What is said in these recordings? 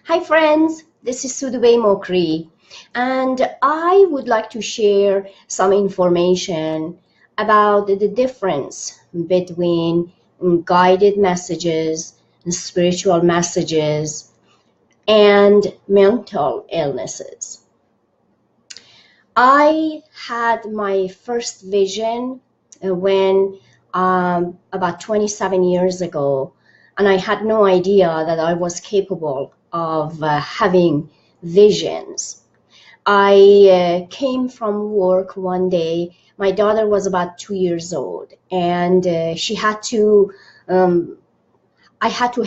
Hi friends, this is Soodabeh Mokry, and I would like to share some information about the difference between guided messages, spiritual messages, and mental illnesses. I had my first vision when about 27 years ago, and I had no idea that I was capable of having visions. I came from work one day. My daughter was about 2 years old, and I had to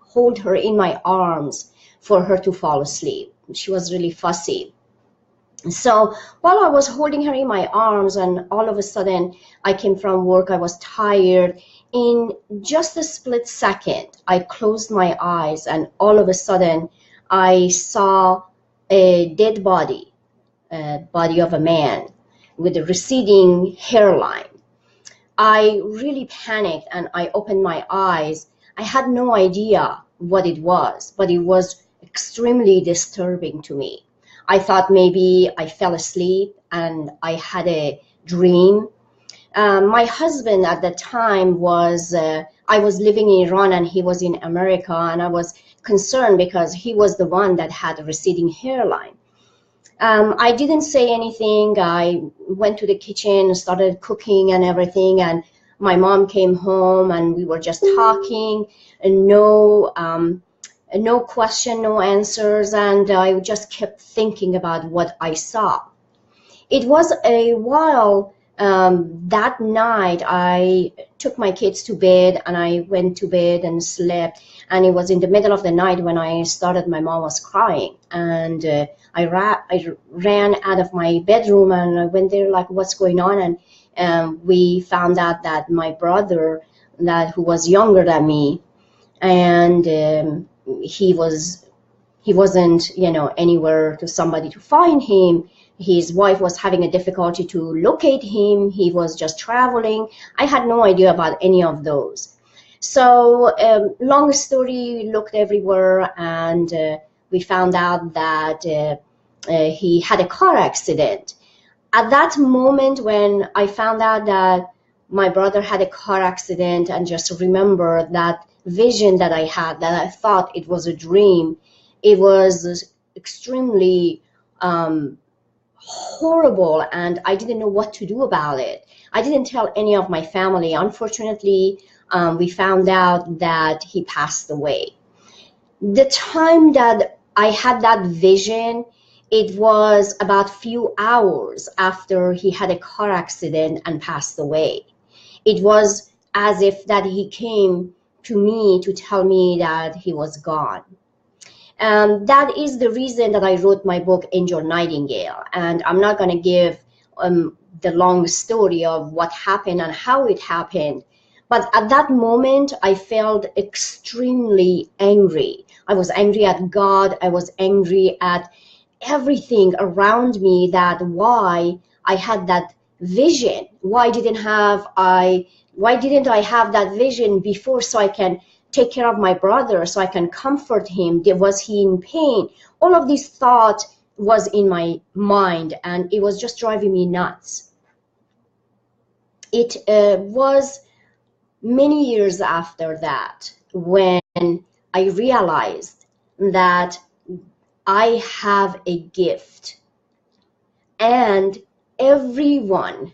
hold her in my arms for her to fall asleep. She was really fussy. So while I was holding her in my arms, and all of a sudden I came from work, I was tired. In just a split second, I closed my eyes, and all of a sudden I saw a dead body, a body of a man with a receding hairline. I really panicked and I opened my eyes. I had no idea what it was, but it was extremely disturbing to me. I thought maybe I fell asleep and I had a dream. My husband at the time I was living in Iran and he was in America, and I was concerned because he was the one that had a receding hairline. I didn't say anything. I went to the kitchen and started cooking and everything, and my mom came home and we were just talking, and no question, no answers, and I just kept thinking about what I saw. It was a while. That night I took my kids to bed and I went to bed and slept, and it was in the middle of the night when I started. My mom was crying, and I ran out of my bedroom and I went there like, what's going on? And we found out that my brother, who was younger than me, and he wasn't anywhere to somebody to find him. His wife was having a difficulty to locate him. He was just traveling. I had no idea about any of those. So long story, looked everywhere, and we found out that he had a car accident. At that moment when I found out that my brother had a car accident, and just remember that vision that I had, that I thought it was a dream, it was extremely horrible, and I didn't know what to do about it. I didn't tell any of my family. Unfortunately, we found out that he passed away. The time that I had that vision, it was about few hours after he had a car accident and passed away. It was as if that he came to me to tell me that he was gone. That is the reason that I wrote my book, Angel Nightingale. And I'm not going to give the long story of what happened and how it happened. But at that moment, I felt extremely angry. I was angry at God. I was angry at everything around me, that why I had that vision. Why didn't I have that vision before, so I can take care of my brother, so I can comfort him? Was he in pain? All of these thoughts was in my mind, and it was just driving me nuts. It was many years after that when I realized that I have a gift, and everyone,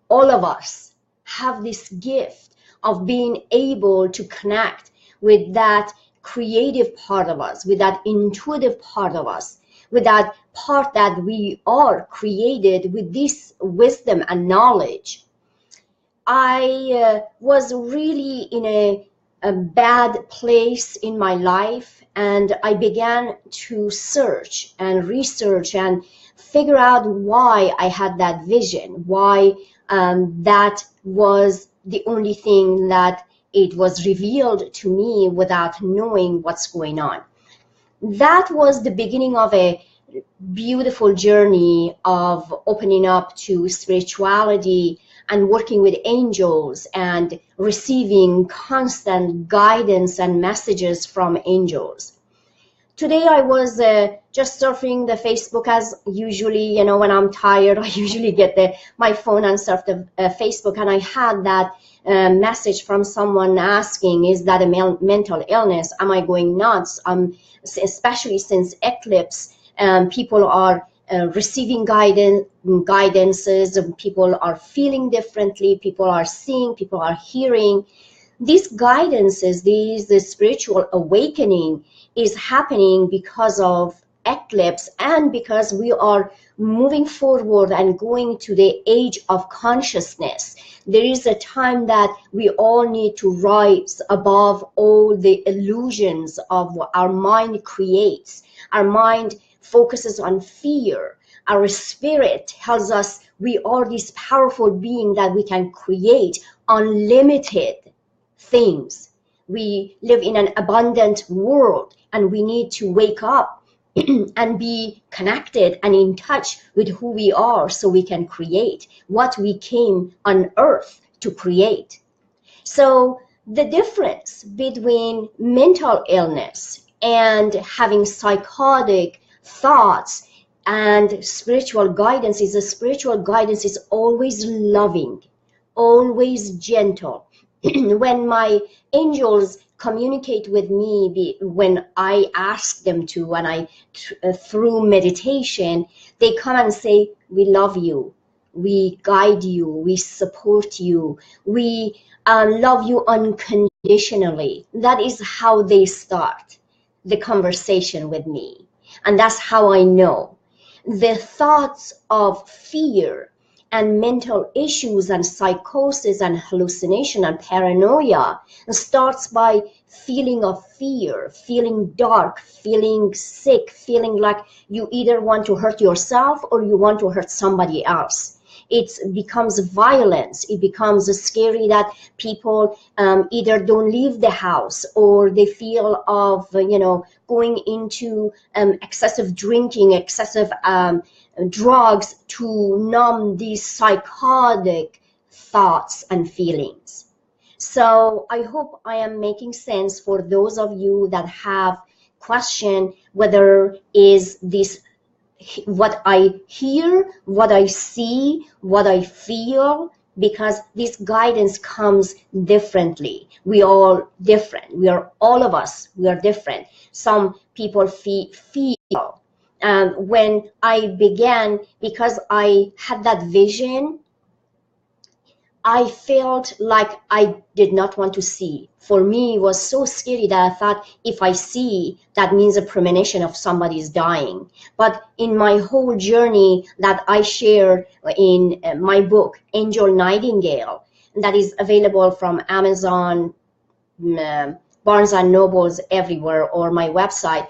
all of us, have this gift of being able to connect with that creative part of us, with that intuitive part of us, with that part that we are created with this wisdom and knowledge. I was really in a bad place in my life, and I began to search and research and figure out why I had that vision, why that was the only thing that it was revealed to me without knowing what's going on. That was the beginning of a beautiful journey of opening up to spirituality and working with angels and receiving constant guidance and messages from angels. today I was just surfing the Facebook as usually, you know, when I'm tired, I usually get my phone and surf the Facebook, and I had that message from someone asking, is that a mental illness? Am I going nuts? Especially since eclipse, people are receiving guidances, and people are feeling differently, people are seeing, people are hearing. These guidances, the spiritual awakening is happening because of eclipse, and because we are moving forward and going to the age of consciousness. There is a time that we all need to rise above all the illusions of what our mind creates. Our mind focuses on fear. Our spirit tells us we are this powerful being that we can create unlimited things. We live in an abundant world, and we need to wake up and be connected and in touch with who we are, so we can create what we came on earth to create. So the difference between mental illness and having psychotic thoughts and spiritual guidance is, the spiritual guidance is always loving, always gentle. When my angels communicate with me, when I ask them to, when I through meditation, they come and say, we love you, we guide you, we support you, we love you unconditionally. That is how they start the conversation with me, and that's how I know. The thoughts of fear and mental issues and psychosis and hallucination and paranoia starts by feeling of fear, feeling dark, feeling sick, feeling like you either want to hurt yourself or you want to hurt somebody else. It becomes violence. It becomes scary that people either don't leave the house, or they feel of, going into excessive drinking, excessive drugs to numb these psychotic thoughts and feelings. So I hope I am making sense for those of you that have question whether is this what I hear, what I see, what I feel, because this guidance comes differently. We are all different. We are all of us. We are different. Some people feel. When I began, because I had that vision, I felt like I did not want to see. For me, it was so scary that I thought, if I see, that means a premonition of somebody is dying. But in my whole journey that I shared in my book, Angel Nightingale, that is available from Amazon, Barnes and Nobles, everywhere, or my website.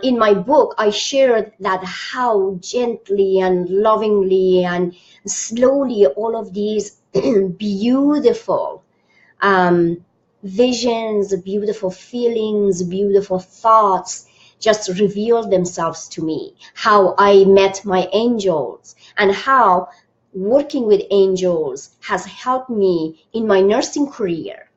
In my book, I shared that how gently and lovingly and slowly all of these beautiful visions, beautiful feelings, beautiful thoughts just revealed themselves to me. How I met my angels, and how working with angels has helped me in my nursing career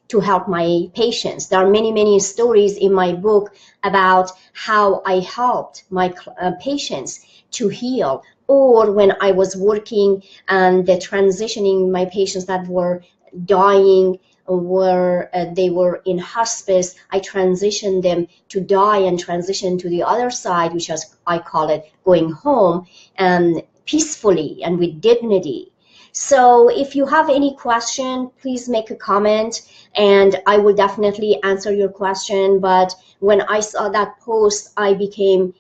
to help my patients. There are many, many stories in my book about how I helped my patients to heal, or when I was working and transitioning my patients that were dying, where they were in hospice, I transitioned them to die and transition to the other side, which is, I call it, going home, and peacefully and with dignity. So if you have any question, please make a comment and I will definitely answer your question. But when I saw that post, I became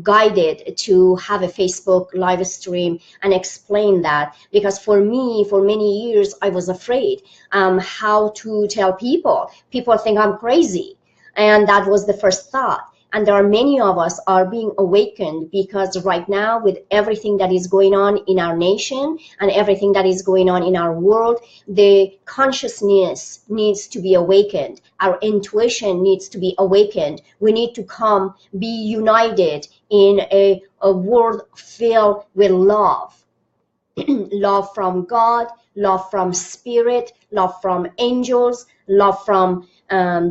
guided to have a Facebook live stream and explain that, because for me, for many years, I was afraid how to tell people. People think I'm crazy, and that was the first thought. And there are many of us are being awakened, because right now, with everything that is going on in our nation and everything that is going on in our world, the consciousness needs to be awakened. Our intuition needs to be awakened. We need to come be united in a world filled with love. Love from God, love from spirit, love from angels, love from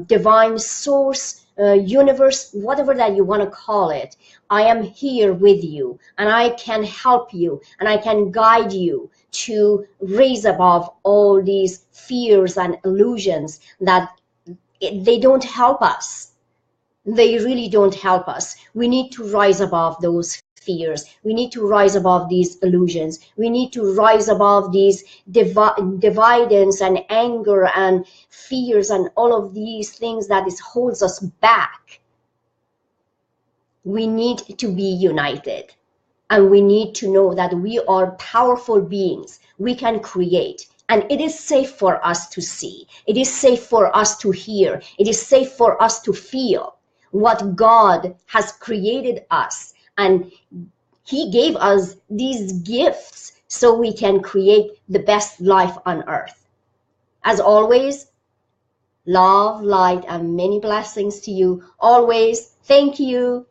divine source, universe, whatever that you want to call it, I am here with you, and I can help you, and I can guide you to raise above all these fears and illusions that they don't help us. They really don't help us. We need to rise above those fears. We need to rise above these illusions. We need to rise above these dividends and anger and fears and all of these things that holds us back. We need to be united, and we need to know that we are powerful beings. We can create, and it is safe for us to see. It is safe for us to hear. It is safe for us to feel what God has created us, and he gave us these gifts so we can create the best life on earth. As always, love, light, and many blessings to you always. Thank you.